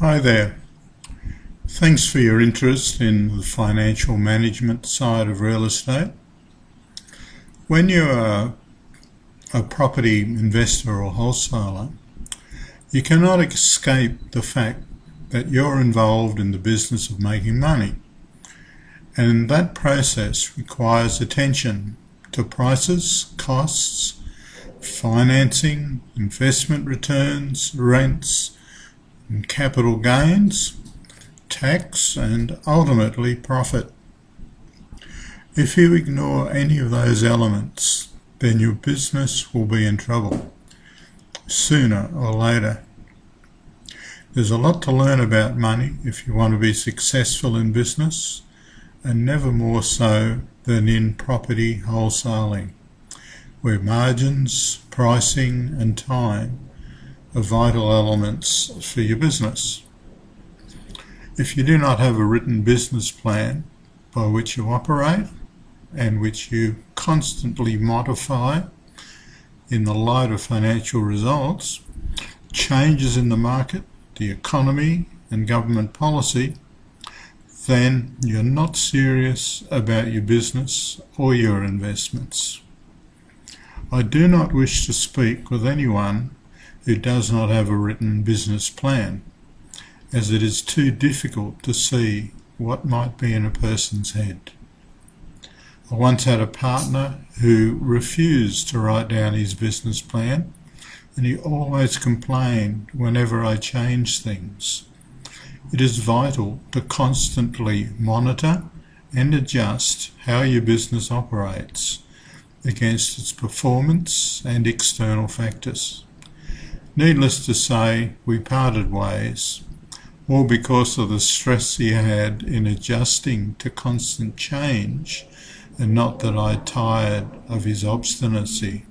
Hi there. Thanks for your interest in the financial management side of real estate. When you are a property investor or wholesaler, you cannot escape the fact that you're involved in the business of making money. And that process requires attention to prices, costs, financing, investment returns, rents, and capital gains, tax, and ultimately profit. If you ignore any of those elements, then your business will be in trouble, sooner or later. There's a lot to learn about money if you want to be successful in business, and never more so than in property wholesaling, where margins, pricing, and time are vital elements for your business. If you do not have a written business plan by which you operate and which you constantly modify in the light of financial results, changes in the market, the economy, and government policy, then you're not serious about your business or your investments. I do not wish to speak with anyone who does not have a written business plan, as it is too difficult to see what might be in a person's head. I once had a partner who refused to write down his business plan, and he always complained whenever I changed things. It is vital to constantly monitor and adjust how your business operates against its performance and external factors. Needless to say, we parted ways, more because of the stress he had in adjusting to constant change, and not that I tired of his obstinacy.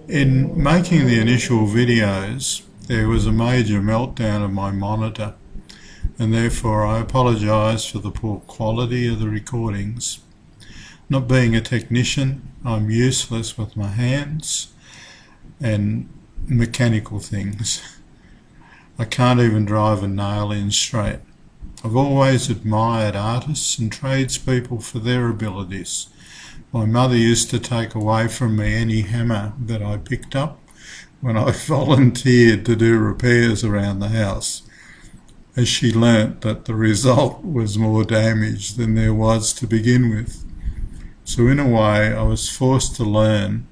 In making the initial videos, there was a major meltdown of my monitor, and therefore I apologise for the poor quality of the recordings. Not being a technician, I'm useless with my hands and mechanical things. I can't even drive a nail in straight. I've always admired artists and tradespeople for their abilities. My mother used to take away from me any hammer that I picked up when I volunteered to do repairs around the house, as she learnt that the result was more damage than there was to begin with. So in a way, I was forced to learn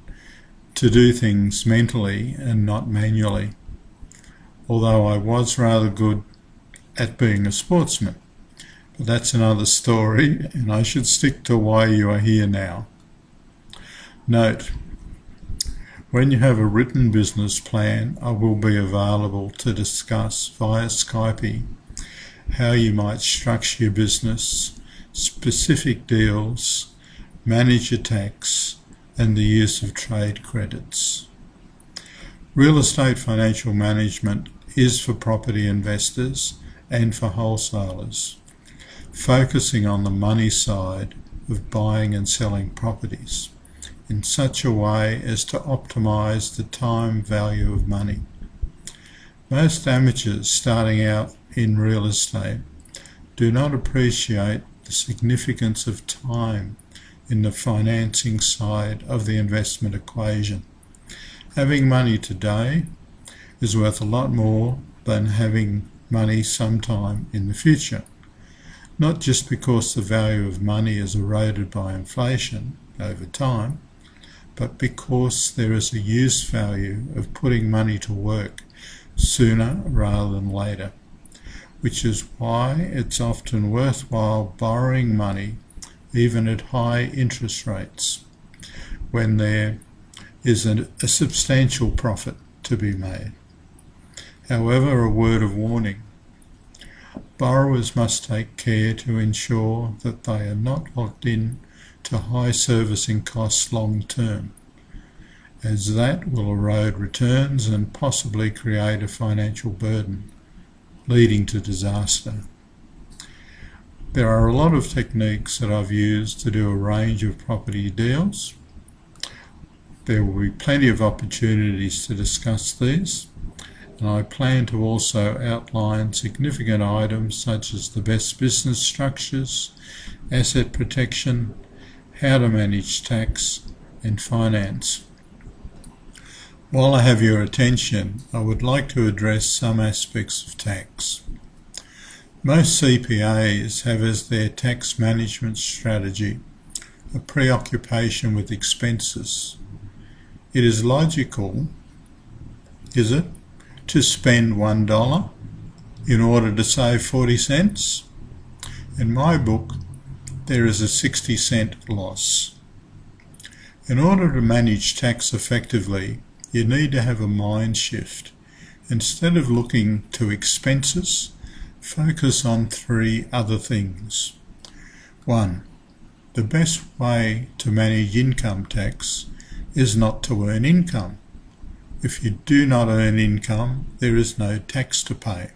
to do things mentally and not manually, although I was rather good at being a sportsman. But that's another story, and I should stick to why you are here now. Note, when you have a written business plan, I will be available to discuss via Skype how you might structure your business, specific deals, manage your tax, and the use of trade credits. Real estate financial management is for property investors and for wholesalers, focusing on the money side of buying and selling properties in such a way as to optimize the time value of money. Most amateurs starting out in real estate do not appreciate the significance of time in the financing side of the investment equation. Having money today is worth a lot more than having money sometime in the future, not just because the value of money is eroded by inflation over time, but because there is a use value of putting money to work sooner rather than later, which is why it's often worthwhile borrowing money even at high interest rates when there is a substantial profit to be made. However, a word of warning: borrowers must take care to ensure that they are not locked in to high servicing costs long term, as that will erode returns and possibly create a financial burden, leading to disaster. There are a lot of techniques that I've used to do a range of property deals. There will be plenty of opportunities to discuss these, and I plan to also outline significant items such as the best business structures, asset protection, how to manage tax, and finance. While I have your attention, I would like to address some aspects of tax. Most CPAs have as their tax management strategy a preoccupation with expenses. It is logical, is it, to spend $1 in order to save 40 cents? In my book, there is a 60-cent loss. In order to manage tax effectively, you need to have a mind shift. Instead of looking to expenses, focus on 3 other things. 1. The best way to manage income tax is not to earn income. If you do not earn income, there is no tax to pay.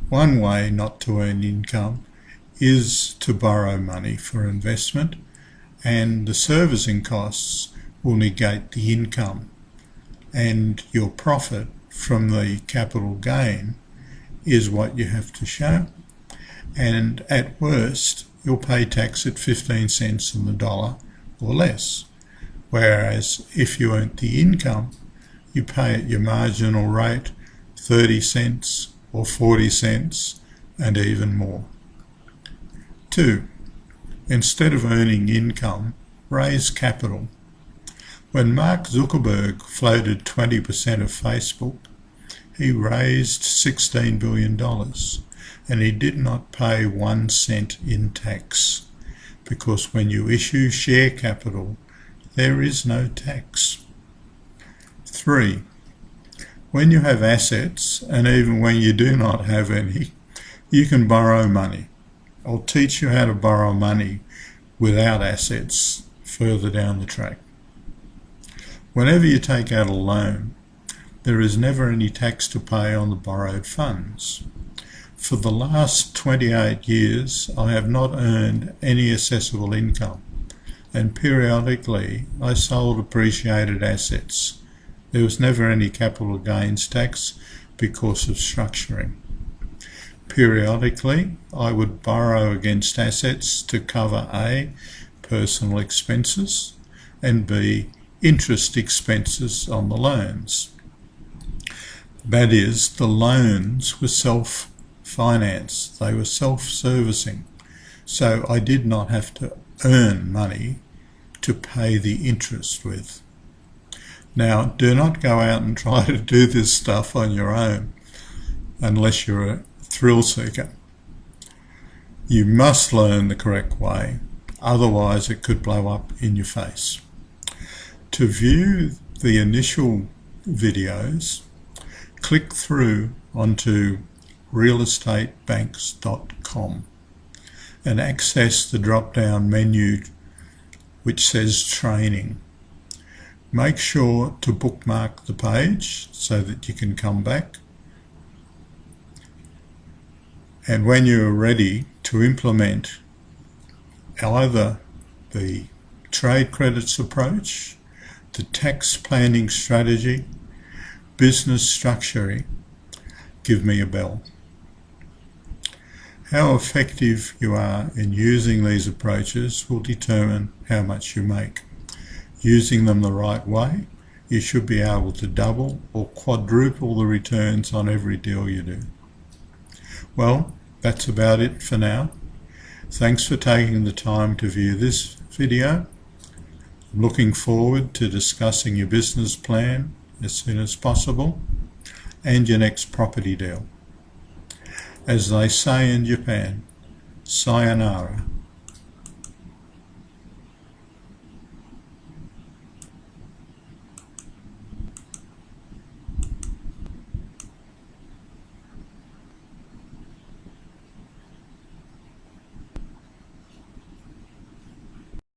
One way not to earn income is to borrow money for investment, and the servicing costs will negate the income, and your profit from the capital gain is what you have to show, and at worst you'll pay tax at 15 cents on the dollar or less, whereas if you earned the income, you pay at your marginal rate 30 cents or 40 cents and even more. 2. Instead of earning income, raise capital. When Mark Zuckerberg floated 20% of Facebook, he raised $16 billion, and he did not pay 1 cent in tax, because when you issue share capital, there is no tax. 3. When you have assets, and even when you do not have any, you can borrow money. I'll teach you how to borrow money without assets further down the track. Whenever you take out a loan, there is never any tax to pay on the borrowed funds. For the last 28 years, I have not earned any assessable income, and periodically I sold appreciated assets. There was never any capital gains tax because of structuring. Periodically, I would borrow against assets to cover A, personal expenses, and B, interest expenses on the loans. That is, the loans were self-financed, they were self-servicing, so I did not have to earn money to pay the interest with. Now, do not go out and try to do this stuff on your own unless you're a thrill seeker. You must learn the correct way, otherwise it could blow up in your face. To view the initial videos, click through onto realestatebanks.com and access the drop-down menu which says training. Make sure to bookmark the page so that you can come back, and when you are ready to implement either the trade credits approach, the tax planning strategy, business structuring, give me a bell. How effective you are in using these approaches will determine how much you make. Using them the right way, you should be able to double or quadruple the returns on every deal you do. Well, that's about it for now. Thanks for taking the time to view this video. I'm looking forward to discussing your business plan as soon as possible and your next property deal. As they say in Japan, sayonara.